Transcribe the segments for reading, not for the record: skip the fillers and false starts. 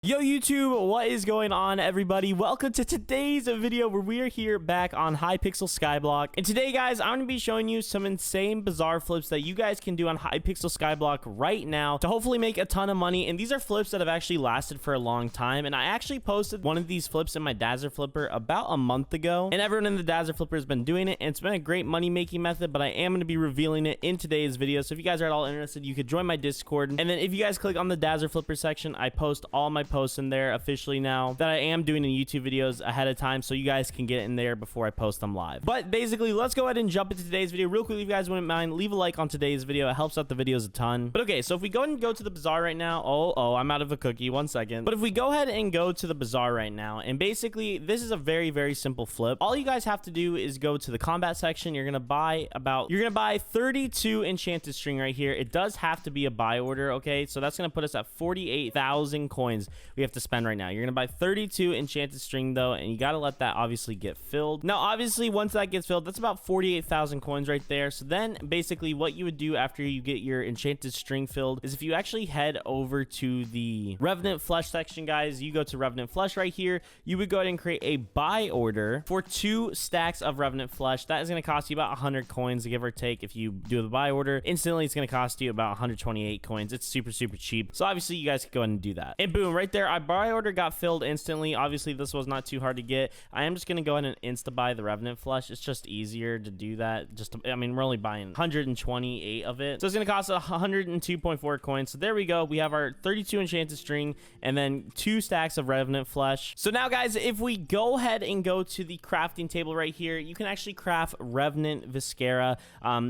Yo YouTube, what is going on everybody? Welcome to today's video where we are here back on Hypixel SkyBlock. And today guys, I'm going to be showing you some insane Bazaar flips that you guys can do on Hypixel SkyBlock right now to hopefully make a ton of money. And these are flips that have actually lasted for a long time. And I actually posted one of these flips in my Bazaar Flipper about a month ago. And everyone in the Bazaar Flipper has been doing it. And it's been a great money making method, but I am going to be revealing it in today's video. So if you guys are at all interested, you could join my Discord. And then if you guys click on the Bazaar Flipper section, I post all my posts in there officially now that I am doing in YouTube videos ahead of time, so you guys can get in there before I post them live. But basically, let's go ahead and jump into today's video real quick. If you guys wouldn't mind, leave a like on today's video. It helps out the videos a ton. But okay, so if we go ahead and go to the Bazaar right now, I'm out of a cookie, 1 second. But if we go ahead and go to the Bazaar right now, and basically this is a very simple flip. All you guys have to do is go to the combat section. You're gonna buy 32 enchanted string right here. It does have to be a buy order, okay? So that's gonna put us at 48,000 coins we have to spend right now. You're gonna buy 32 enchanted string though, and you gotta let that obviously get filled. Now obviously once that gets filled, that's about 48,000 coins right there. So then basically what you would do after you get your enchanted string filled is if you actually head over to the Revenant Flesh section, guys, you go to Revenant Flesh right here, you would go ahead and create a buy order for 2 stacks of Revenant Flesh. That is going to cost you about 100 coins, give or take. If you do the buy order instantly, it's going to cost you about 128 coins. It's super cheap, so obviously you guys can go ahead and do that. And boom, right there, our buy order got filled instantly. Obviously this was not too hard to get. I am just going to go ahead and insta buy the Revenant Flesh. It's just easier to do that. I mean, we're only buying 128 of it, so it's going to cost 102.4 coins. So there we go. We have our 32 enchanted string and then 2 stacks of Revenant Flesh. So now guys, if we go ahead and go to the crafting table right here, you can actually craft Revenant Viscera.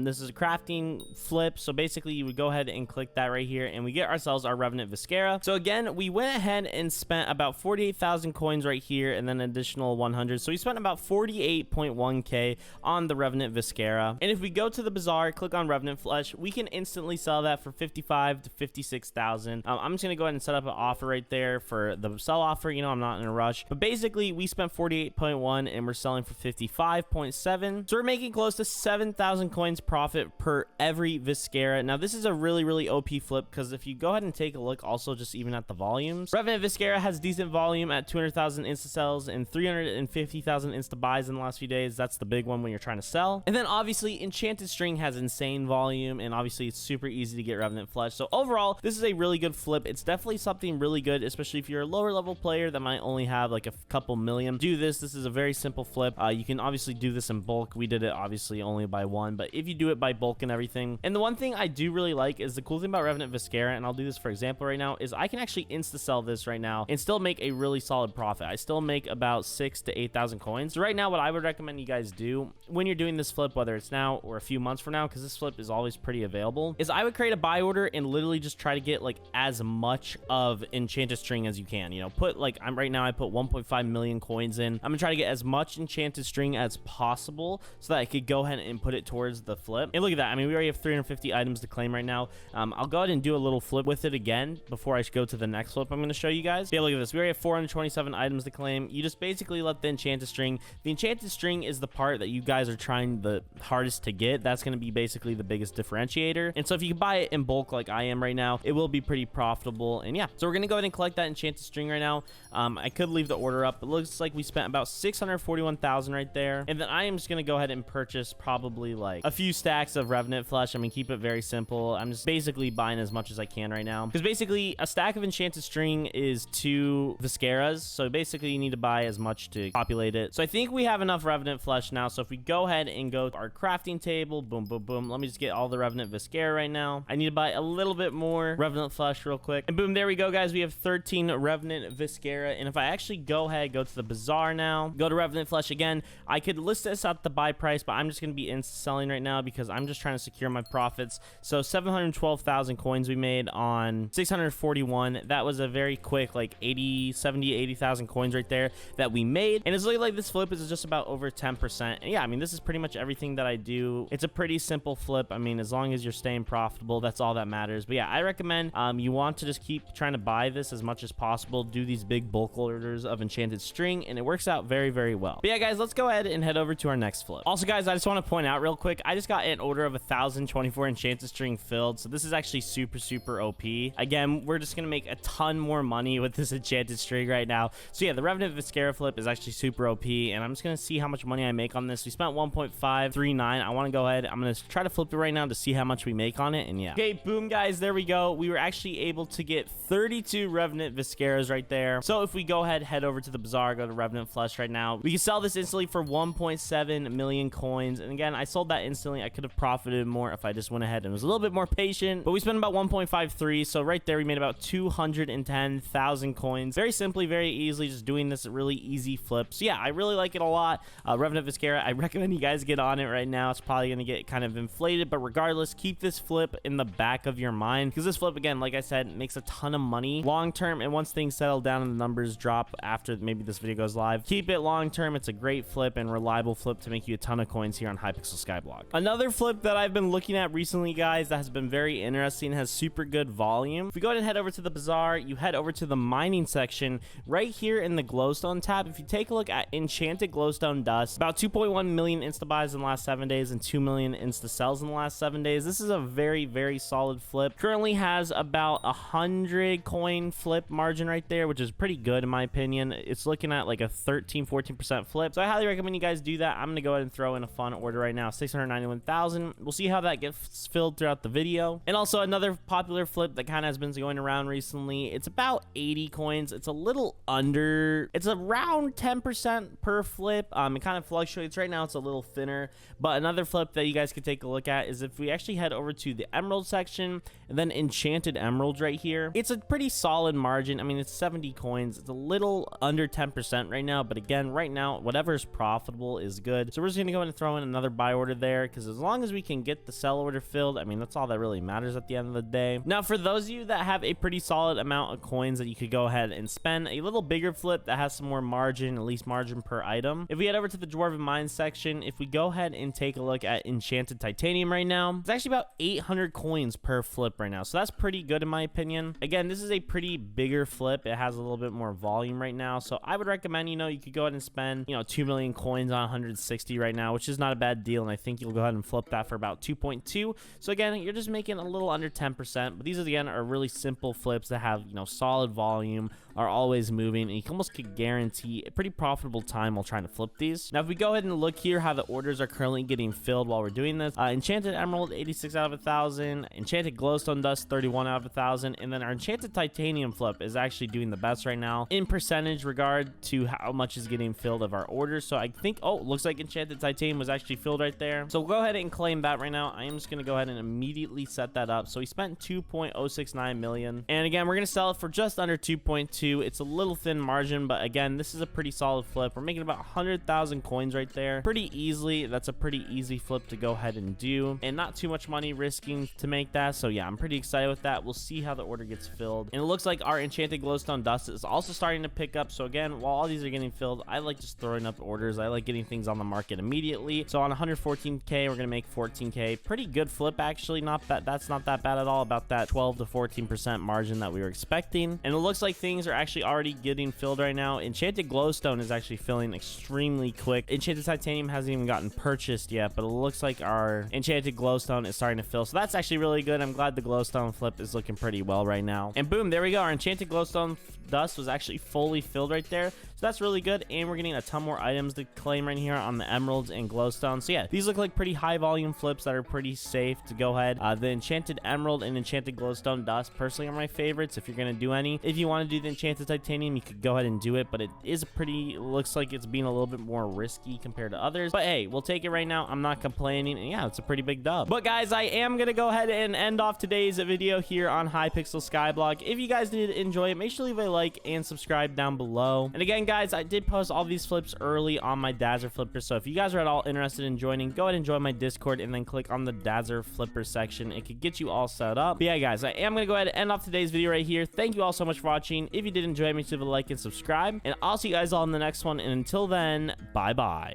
This is a crafting flip, so basically you would go ahead and click that right here and we get ourselves our Revenant Viscera. So again, we went ahead and spent about 48,000 coins right here and then an additional 100, so we spent about 48.1k on the Revenant Viscera. And if we go to the Bazaar, click on Revenant Flesh, we can instantly sell that for 55 to 56,000. I'm just gonna go ahead and set up an offer right there for the sell offer. You know, I'm not in a rush, but basically we spent 48.1 and we're selling for 55.7, so we're making close to 7,000 coins profit per every Viscera. Now this is a really OP flip, because if you go ahead and take a look also just even at the volumes, Revenant Viscera has decent volume at 200,000 insta sells and 350,000 insta buys in the last few days. That's the big one when you're trying to sell. And then obviously enchanted string has insane volume, and obviously it's super easy to get Revenant Flesh. So overall, this is a really good flip. It's definitely something really good, especially if you're a lower level player that might only have like a couple million. Do this is a very simple flip. You can obviously do this in bulk. We did it obviously only by 1, but if you do it by bulk and everything. And the one thing I do really like is the cool thing about Revenant Viscera, and I'll do this for example right now, is I can actually insta sell this right now and still make a really solid profit. I still make about 6,000 to 8,000 coins. So right now, what I would recommend you guys do when you're doing this flip, whether it's now or a few months from now, because this flip is always pretty available, is I would create a buy order and literally just try to get like as much of enchanted string as you can. You know, put like right now I put 1.5 million coins in. I'm gonna try to get as much enchanted string as possible so that I could go ahead and put it towards the flip. And look at that. I mean, we already have 350 items to claim right now. I'll go ahead and do a little flip with it again before I go to the next flip I'm going to show you guys. Yeah, look at this. We already have 427 items to claim. You just basically let the enchanted string. The enchanted string is the part that you guys are trying the hardest to get. That's going to be basically the biggest differentiator. And so if you can buy it in bulk like I am right now, it will be pretty profitable. And yeah, so we're going to go ahead and collect that enchanted string right now. I could leave the order up. It looks like we spent about 641,000 right there. And then I am just going to go ahead and purchase probably like a few stacks of Revenant Flesh. I mean, keep it very simple. I'm just basically buying as much as I can right now, because basically a stack of enchanted string is 2 Visceras, so basically you need to buy as much to populate it. So I think we have enough Revenant Flesh now. So if we go ahead and go to our crafting table, boom let me just get all the Revenant Viscera right now. I need to buy a little bit more Revenant Flesh real quick, and boom, there we go guys. We have 13 Revenant Viscera. And if I actually go to the Bazaar now, go to Revenant Flesh again, I could list this at the buy price, but I'm just going to be selling right now because I'm just trying to secure my profits. So 712,000 coins we made on 641. That was a very quick like 80,000 coins right there that we made. And it's looking like this flip is just about over 10%. And yeah, I mean, this is pretty much everything that I do. It's a pretty simple flip. I mean, as long as you're staying profitable, that's all that matters. But yeah, I recommend you want to just keep trying to buy this as much as possible. Do these big bulk orders of enchanted string, and it works out very well. But yeah, guys, let's go ahead and head over to our next flip. Also, guys, I just want to point out real quick, I just got an order of 1,024 enchanted string filled. So this is actually super OP. Again, we're just gonna make a ton more more money with this enchanted string right now. So yeah, the Revenant Viscera flip is actually super OP, and I'm just gonna see how much money I make on this. We spent 1.539. I want to go ahead, I'm gonna try to flip it right now to see how much we make on it. And yeah, okay, boom guys, there we go. We were actually able to get 32 Revenant Visceras right there. So if we go ahead, head over to the bazaar, go to Revenant Flesh right now, we can sell this instantly for 1.7 million coins. And again, I sold that instantly. I could have profited more if I just went ahead and was a little bit more patient, but we spent about 1.53. So right there, we made about 210,000 coins. Very simply, very easily, just doing this really easy flip. So yeah, I really like it a lot. Revenant Viscera, I recommend you guys get on it right now. It's probably going to get kind of inflated, but regardless, keep this flip in the back of your mind, because this flip, again, like I said, makes a ton of money long term. And once things settle down and the numbers drop after maybe this video goes live, keep it long term. It's a great flip and reliable flip to make you a ton of coins here on Hypixel SkyBlock. Another flip that I've been looking at recently, guys, that has been very interesting, has super good volume. If we go ahead and head over to the bazaar, you head over to the mining section right here in the glowstone tab. If you take a look at enchanted glowstone dust, about 2.1 million insta buys in the last 7 days and 2 million insta sells in the last 7 days. This is a very, very solid flip. Currently has about 100 coin flip margin right there, which is pretty good in my opinion. It's looking at like a 13-14% flip, so I highly recommend you guys do that. I'm gonna go ahead and throw in a fun order right now, 691,000. We'll see how that gets filled throughout the video. And also another popular flip that kind of has been going around recently, it's about 80 coins. It's a little under, it's around 10% per flip. It kind of fluctuates. Right now it's a little thinner, but another flip that you guys could take a look at is if we actually head over to the emerald section and then enchanted emeralds right here. It's a pretty solid margin. I mean, it's 70 coins. It's a little under 10% right now, but again, right now, whatever is profitable is good. So we're just gonna go ahead and throw in another buy order there, because as long as we can get the sell order filled, I mean, that's all that really matters at the end of the day. Now, for those of you that have a pretty solid amount of coins that you could go ahead and spend, a little bigger flip that has some more margin, at least margin per item. If we head over to the Dwarven Mine section, if we go ahead and take a look at enchanted titanium right now, it's actually about 800 coins per flip right now. So that's pretty good in my opinion. Again, this is a pretty bigger flip. It has a little bit more volume right now. So I would recommend, you could go ahead and spend, 2 million coins on 160 right now, which is not a bad deal. And I think you'll go ahead and flip that for about 2.2. So again, you're just making a little under 10%, but these again are really simple flips that have, solid volume, are always moving, and you almost could guarantee a pretty profitable time while trying to flip these. Now, if we go ahead and look here how the orders are currently getting filled while we're doing this, enchanted emerald 86 out of 1,000, enchanted glowstone dust 31 out of 1,000, and then our enchanted titanium flip is actually doing the best right now in percentage regard to how much is getting filled of our orders. So I think, looks like enchanted titanium was actually filled right there. So we'll go ahead and claim that right now. I am just going to go ahead and immediately set that up. So we spent 2.069 million, and again, we're going to sell it for just under 2.2. It's a little thin margin, but again, this is a pretty solid flip. We're making about 100,000 coins right there pretty easily. That's a pretty easy flip to go ahead and do, and not too much money risking to make that. So yeah, I'm pretty excited with that. We'll see how the order gets filled, and it looks like our enchanted glowstone dust is also starting to pick up. So again, while all these are getting filled, I like just throwing up orders. I like getting things on the market immediately. So on 114k, we're gonna make 14k. Pretty good flip, actually. Not bad. That's not that bad at all. About that 12 to 14% margin that we were expecting, and it looks like things are actually already getting filled right now. Enchanted glowstone is actually filling extremely quick. Enchanted titanium hasn't even gotten purchased yet, but it looks like our enchanted glowstone is starting to fill, so that's actually really good. I'm glad the glowstone flip is looking pretty well right now. And boom, there we go. Our enchanted glowstone dust was actually fully filled right there, so that's really good. And we're getting a ton more items to claim right here on the emeralds and glowstone. So yeah, these look like pretty high volume flips that are pretty safe to go ahead. The enchanted emerald and enchanted glowstone dust personally are my favorites if you're gonna do any. If you want to do the enchanted titanium, you could go ahead and do it, but it is looks like it's being a little bit more risky compared to others, but hey, we'll take it right now. I'm not complaining, and yeah, it's a pretty big dub. But guys, I am gonna go ahead and end off today's video here on Hypixel SkyBlock. If you guys did enjoy it, make sure to leave a like and subscribe down below. And again, guys, I did post all these flips early on my Bazaar Flipper, so if you guys are at all interested in joining, go ahead and join my Discord and then click on the Bazaar Flipper section. It could get you all set up. But yeah, guys, I am gonna go ahead and end off today's video right here. Thank you all so much for watching. If you did enjoy, make sure to leave a like and subscribe, and I'll see you guys all in the next one. And until then, bye bye.